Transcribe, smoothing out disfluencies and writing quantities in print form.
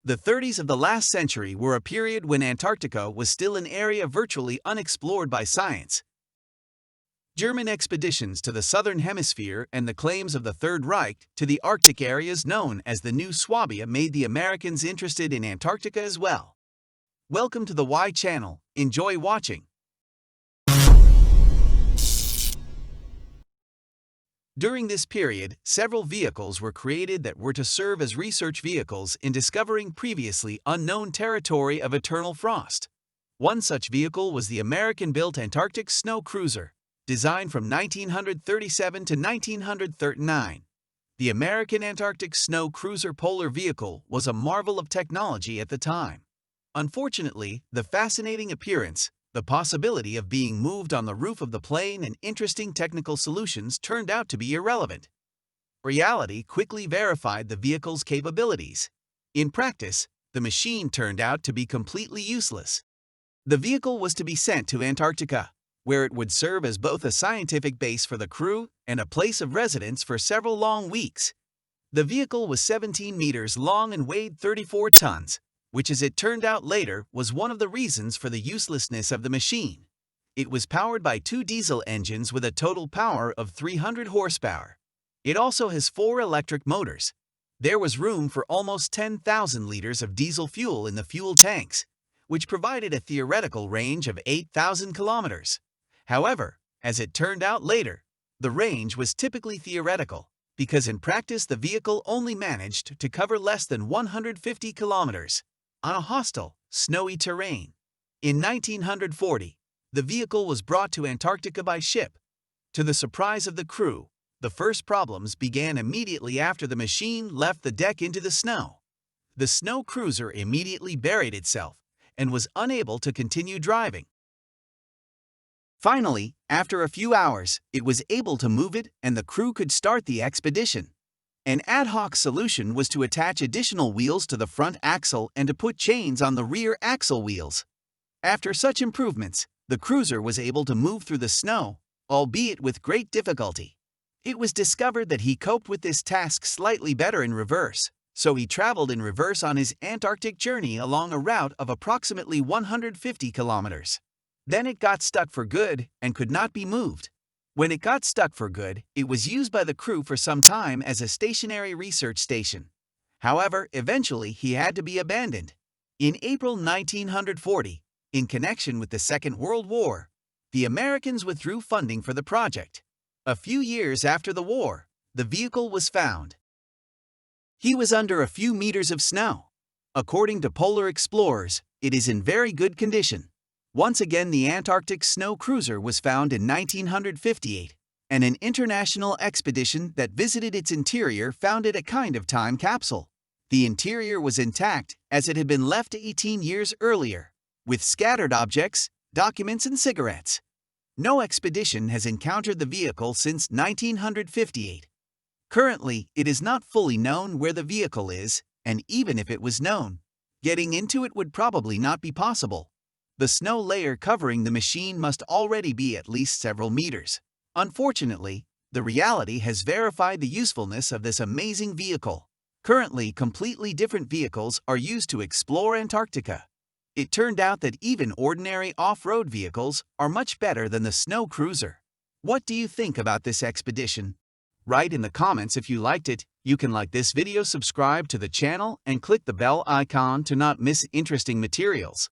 The 30s of the last century were a period when Antarctica was still an area virtually unexplored by science. German expeditions to the southern hemisphere and the claims of the Third Reich to the Arctic areas known as the New Swabia made the Americans interested in Antarctica as well. Welcome to the Y channel. Enjoy watching. During this period, several vehicles were created that were to serve as research vehicles in discovering previously unknown territory of eternal frost. One such vehicle was the American-built Antarctic snow cruiser, designed from 1937 to 1939. The American Antarctic Snow Cruiser polar vehicle was a marvel of technology at the time. Unfortunately, the fascinating appearance, the possibility of being moved on the roof of the plane, and interesting technical solutions turned out to be irrelevant. Reality quickly verified the vehicle's capabilities. In practice, the machine turned out to be completely useless. The vehicle was to be sent to Antarctica, where it would serve as both a scientific base for the crew and a place of residence for several long weeks. The vehicle was 17 meters long and weighed 34 tons, which, as it turned out later, was one of the reasons for the uselessness of the machine. It was powered by 2 diesel engines with a total power of 300 horsepower. It also has 4 electric motors. There was room for almost 10,000 liters of diesel fuel in the fuel tanks, which provided a theoretical range of 8,000 kilometers. However, as it turned out later, the range was typically theoretical, because in practice the vehicle only managed to cover less than 150 kilometers on a hostile, snowy terrain. In 1940, the vehicle was brought to Antarctica by ship. To the surprise of the crew, the first problems began immediately after the machine left the deck into the snow. The snow cruiser immediately buried itself and was unable to continue driving. Finally, after a few hours, it was able to move it and the crew could start the expedition. An ad hoc solution was to attach additional wheels to the front axle and to put chains on the rear axle wheels. After such improvements, the cruiser was able to move through the snow, albeit with great difficulty. It was discovered that he coped with this task slightly better in reverse, so he traveled in reverse on his Antarctic journey along a route of approximately 150 kilometers. Then it got stuck for good and could not be moved. When it got stuck for good, it was used by the crew for some time as a stationary research station. However, eventually he had to be abandoned. In April 1940, in connection with the Second World War, the Americans withdrew funding for the project. A few years after the war, the vehicle was found. He was under a few meters of snow. According to polar explorers, it is in very good condition. Once again, the Antarctic snow cruiser was found in 1958, and an international expedition that visited its interior found it a kind of time capsule. The interior was intact as it had been left 18 years earlier, with scattered objects, documents, and cigarettes. No expedition has encountered the vehicle since 1958. Currently, it is not fully known where the vehicle is, and even if it was known, getting into it would probably not be possible. The snow layer covering the machine must already be at least several meters. Unfortunately, the reality has verified the usefulness of this amazing vehicle. Currently, completely different vehicles are used to explore Antarctica. It turned out that even ordinary off-road vehicles are much better than the snow cruiser. What do you think about this expedition? Write in the comments if you liked it. You can like this video, subscribe to the channel, and click the bell icon to not miss interesting materials.